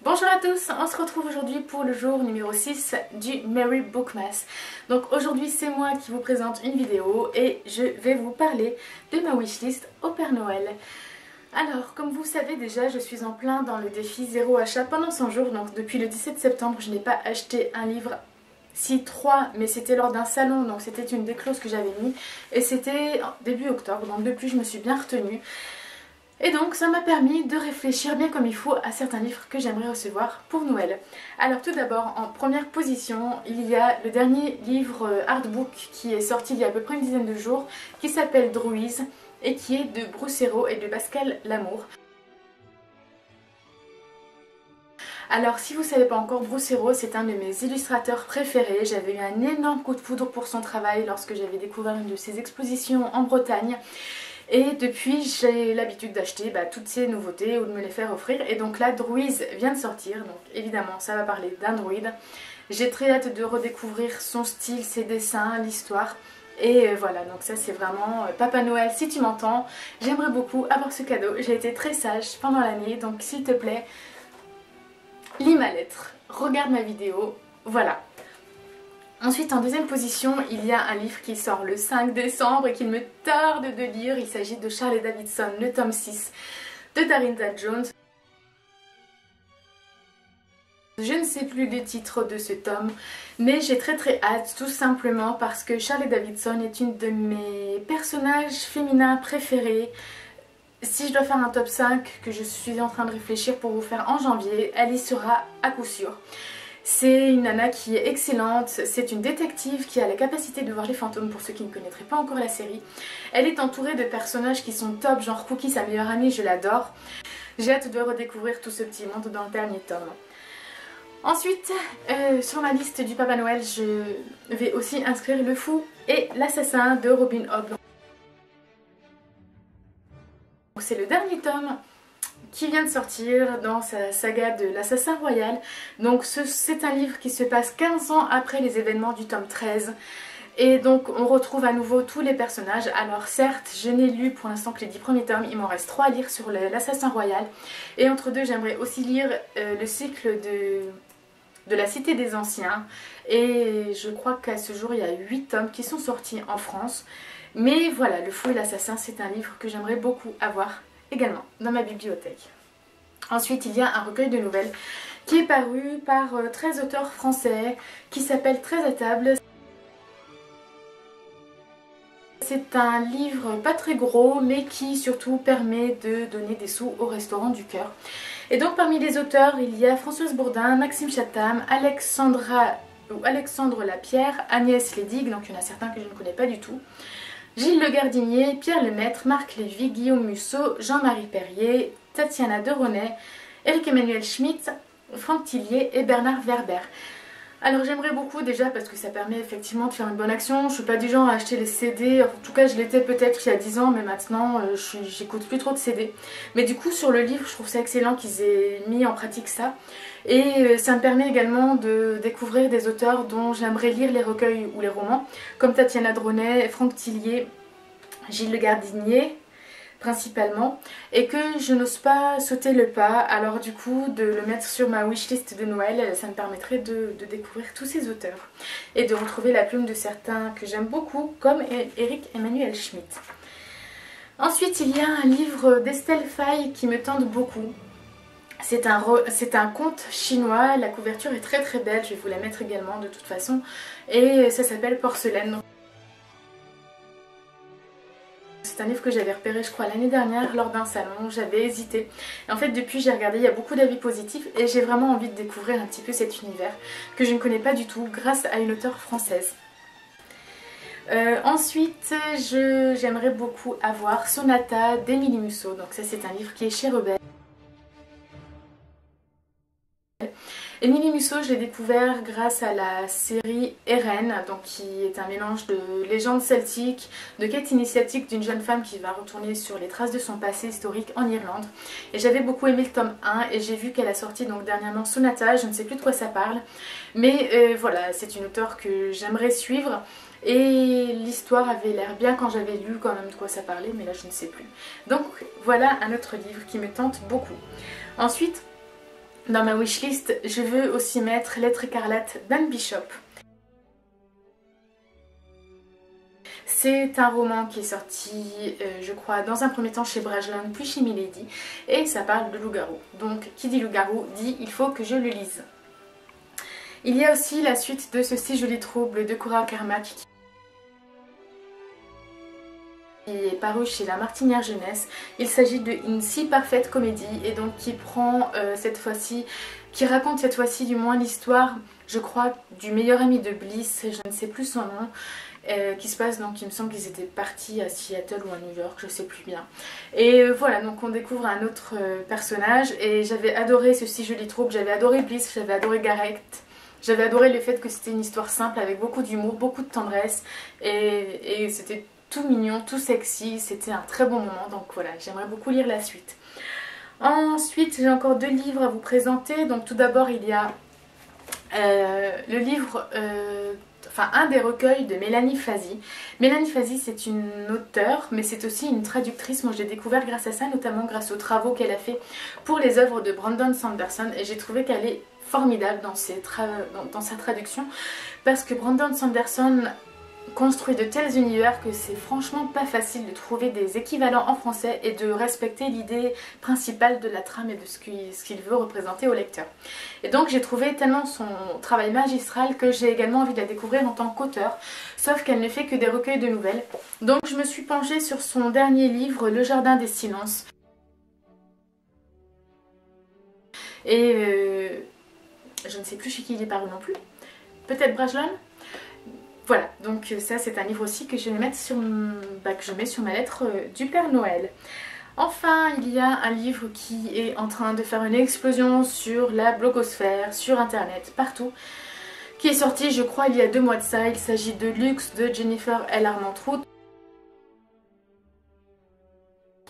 Bonjour à tous, on se retrouve aujourd'hui pour le jour numéro 6 du Merry Bookmas. Donc aujourd'hui c'est moi qui vous présente une vidéo et je vais vous parler de ma wishlist au Père Noël. Alors comme vous savez déjà, je suis en plein dans le défi zéro achat pendant 100 jours. Donc depuis le 17 septembre je n'ai pas acheté un livre, si 3, mais c'était lors d'un salon, donc c'était une des clauses que j'avais mis. Et c'était début octobre, donc depuis je me suis bien retenue. Et donc ça m'a permis de réfléchir bien comme il faut à certains livres que j'aimerais recevoir pour Noël. Alors tout d'abord, en première position, il y a le dernier livre artbook qui est sorti il y a à peu près une dizaine de jours, qui s'appelle Druise et qui est de Bruce Hérault et de Pascal Lamour. Alors si vous ne savez pas encore, Bruce Hérault c'est un de mes illustrateurs préférés. J'avais eu un énorme coup de foudre pour son travail lorsque j'avais découvert une de ses expositions en Bretagne. Et depuis j'ai l'habitude d'acheter toutes ces nouveautés ou de me les faire offrir. Et donc là Druise vient de sortir, donc évidemment ça va parler d'un druide. J'ai très hâte de redécouvrir son style, ses dessins, l'histoire. Et voilà, donc ça c'est vraiment Papa Noël, si tu m'entends, j'aimerais beaucoup avoir ce cadeau. J'ai été très sage pendant l'année, donc s'il te plaît, lis ma lettre, regarde ma vidéo, voilà. Ensuite, en deuxième position, il y a un livre qui sort le 5 décembre et qu'il me tarde de lire. Il s'agit de Charlie Davidson, le tome 6 de Darintha Jones. Je ne sais plus le titre de ce tome, mais j'ai très hâte, tout simplement parce que Charlie Davidson est une de mes personnages féminins préférés. Si je dois faire un top 5 que je suis en train de réfléchir pour vous faire en janvier, elle y sera à coup sûr. C'est une nana qui est excellente, c'est une détective qui a la capacité de voir les fantômes pour ceux qui ne connaîtraient pas encore la série. Elle est entourée de personnages qui sont top, genre Cookie, sa meilleure amie, je l'adore. J'ai hâte de redécouvrir tout ce petit monde dans le dernier tome. Ensuite, sur ma liste du Papa Noël, je vais aussi inscrire Le Fou et l'Assassin de Robin Hobb. C'est le dernier tome qui vient de sortir dans sa saga de l'Assassin Royal. Donc c'est un livre qui se passe 15 ans après les événements du tome 13. Et donc on retrouve à nouveau tous les personnages. Alors certes, je n'ai lu pour l'instant que les 10 premiers tomes, il m'en reste 3 à lire sur l'Assassin Royal. Et entre deux, j'aimerais aussi lire le cycle de la Cité des Anciens. Et je crois qu'à ce jour, il y a 8 tomes qui sont sortis en France. Mais voilà, Le Fou et l'Assassin, c'est un livre que j'aimerais beaucoup avoir également dans ma bibliothèque. Ensuite, il y a un recueil de nouvelles qui est paru par 13 auteurs français qui s'appelle 13 à table. C'est un livre pas très gros mais qui surtout permet de donner des sous au restaurant du cœur. Et donc parmi les auteurs, il y a Françoise Bourdin, Maxime Chatham, Alexandre Lapierre, Agnès Lédig, donc il y en a certains que je ne connais pas du tout, Gilles Le Gardinier, Pierre Lemaître, Marc Lévy, Guillaume Musso, Jean-Marie Perrier, Tatiana Deronay, Éric-Emmanuel Schmitt, Franck Tillier et Bernard Werber. Alors j'aimerais beaucoup déjà parce que ça permet effectivement de faire une bonne action. Je ne suis pas du genre à acheter les CD, en tout cas je l'étais peut-être il y a 10 ans mais maintenant j'écoute plus trop de CD. Mais du coup sur le livre je trouve ça excellent qu'ils aient mis en pratique ça. Et ça me permet également de découvrir des auteurs dont j'aimerais lire les recueils ou les romans, comme Tatiana Deronay, Franck Tillier, Gilles Le Gardinier principalement, et que je n'ose pas sauter le pas. Alors du coup de le mettre sur ma wishlist de Noël, ça me permettrait de découvrir tous ces auteurs et de retrouver la plume de certains que j'aime beaucoup comme Éric-Emmanuel Schmitt. Ensuite il y a un livre d'Estelle Faye qui me tente beaucoup. C'est un conte chinois, la couverture est très belle, je vais vous la mettre également de toute façon, et ça s'appelle Porcelaine. C'est un livre que j'avais repéré je crois l'année dernière lors d'un salon, j'avais hésité. Et en fait depuis j'ai regardé, il y a beaucoup d'avis positifs et j'ai vraiment envie de découvrir un petit peu cet univers que je ne connais pas du tout grâce à une auteure française. Ensuite j'aimerais beaucoup avoir Sonata d'Émilie Musso, donc ça c'est un livre qui est chez Rebelle. Émilie Musso, je l'ai découvert grâce à la série Eren, donc qui est un mélange de légendes celtiques, de quête initiatique d'une jeune femme qui va retourner sur les traces de son passé historique en Irlande. Et j'avais beaucoup aimé le tome 1 et j'ai vu qu'elle a sorti donc dernièrement Sonata, je ne sais plus de quoi ça parle. Mais voilà, c'est une auteure que j'aimerais suivre. Et l'histoire avait l'air bien quand j'avais lu quand même de quoi ça parlait, mais là je ne sais plus. Donc voilà un autre livre qui me tente beaucoup. Ensuite, dans ma wishlist, je veux aussi mettre Lettre écarlate d'Anne Bishop. C'est un roman qui est sorti, je crois, dans un premier temps chez Brajlon, puis chez Milady, et ça parle de loup-garou. Donc, qui dit loup-garou dit il faut que je le lise. Il y a aussi la suite de ce si joli trouble de Cora Carmack qui est paru chez La Martinière Jeunesse. Il s'agit d'une si parfaite comédie et donc qui prend cette fois-ci, qui raconte cette fois-ci du moins l'histoire, je crois, du meilleur ami de Bliss, je ne sais plus son nom. Qui se passe, donc il me semble qu'ils étaient partis à Seattle ou à New York, je sais plus bien. Et voilà, donc on découvre un autre personnage et j'avais adoré ce si joli trouble, j'avais adoré Bliss, j'avais adoré Garrett, j'avais adoré le fait que c'était une histoire simple avec beaucoup d'humour, beaucoup de tendresse et c'était tout mignon, tout sexy, c'était un très bon moment, donc voilà, j'aimerais beaucoup lire la suite. Ensuite, j'ai encore 2 livres à vous présenter, donc tout d'abord il y a le livre... enfin un des recueils de Mélanie Fazi. Mélanie Fazi, c'est une auteure mais c'est aussi une traductrice. Moi je l'ai découvert grâce à ça, notamment grâce aux travaux qu'elle a fait pour les œuvres de Brandon Sanderson et j'ai trouvé qu'elle est formidable dans sa traduction parce que Brandon Sanderson construit de tels univers que c'est franchement pas facile de trouver des équivalents en français et de respecter l'idée principale de la trame et de ce qu'il veut représenter au lecteur. Et donc j'ai trouvé tellement son travail magistral que j'ai également envie de la découvrir en tant qu'auteur, sauf qu'elle ne fait que des recueils de nouvelles. Donc je me suis penchée sur son dernier livre, Le Jardin des Silences. Et je ne sais plus chez qui il est paru non plus. Peut-être Brajlon. Voilà, donc ça c'est un livre aussi que je vais mettre sur, que je mets sur ma lettre du Père Noël. Enfin, il y a un livre qui est en train de faire une explosion sur la blogosphère, sur internet, partout, qui est sorti je crois il y a 2 mois de ça. Il s'agit de Luxe de Jennifer L. Armentrout.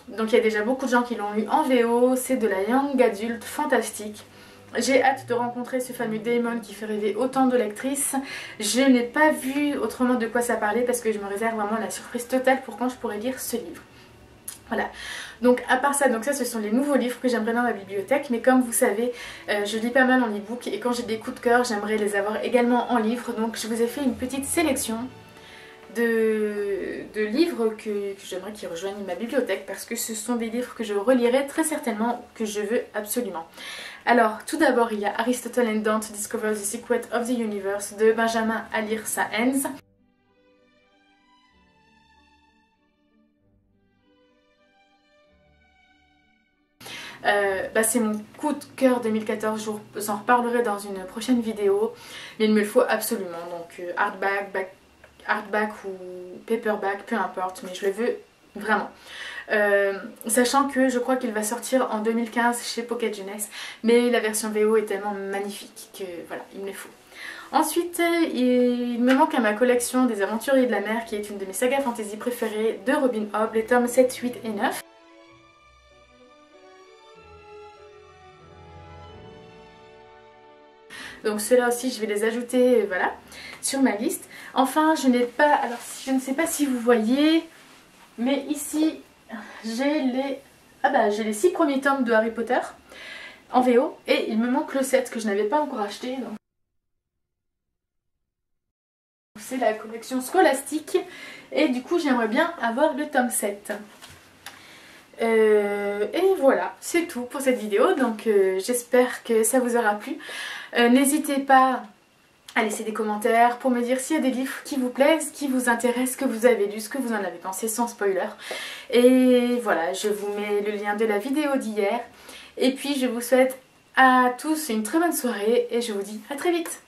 Donc il y a déjà beaucoup de gens qui l'ont lu en VO, c'est de la young adulte fantastique. J'ai hâte de rencontrer ce fameux Damon qui fait rêver autant de lectrices. Je n'ai pas vu autrement de quoi ça parlait parce que je me réserve vraiment la surprise totale pour quand je pourrai lire ce livre. Voilà, donc à part ça, donc ça ce sont les nouveaux livres que j'aimerais dans ma bibliothèque, mais comme vous savez, je lis pas mal en e-book et quand j'ai des coups de cœur, j'aimerais les avoir également en livre. Donc je vous ai fait une petite sélection de livres que j'aimerais qu'ils rejoignent ma bibliothèque parce que ce sont des livres que je relirai très certainement, que je veux absolument. Alors tout d'abord il y a Aristotle and Dante Discover the Secret of the Universe de Benjamin Alire Sáenz. C'est mon coup de cœur 2014, je vous en reparlerai dans une prochaine vidéo, mais il me le faut absolument, donc hardback ou paperback, peu importe, mais je le veux vraiment. Sachant que je crois qu'il va sortir en 2015 chez Pocket Jeunesse, mais la version VO est tellement magnifique que voilà, il me le faut. Ensuite, il me manque à ma collection des Aventuriers de la Mer, qui est une de mes sagas fantasy préférées de Robin Hobb, les tomes 7, 8 et 9. Donc ceux-là aussi je vais les ajouter voilà, sur ma liste. Enfin je n'ai pas, alors je ne sais pas si vous voyez, mais ici j'ai les 6 premiers tomes de Harry Potter en VO et il me manque le 7 que je n'avais pas encore acheté. C'est la collection scolastique et du coup j'aimerais bien avoir le tome 7. Et voilà, c'est tout pour cette vidéo, donc j'espère que ça vous aura plu. N'hésitez pas à laisser des commentaires pour me dire s'il y a des livres qui vous plaisent, qui vous intéressent, que vous avez lu, ce que vous en avez pensé sans spoiler. Et voilà, je vous mets le lien de la vidéo d'hier. Et puis je vous souhaite à tous une très bonne soirée et je vous dis à très vite.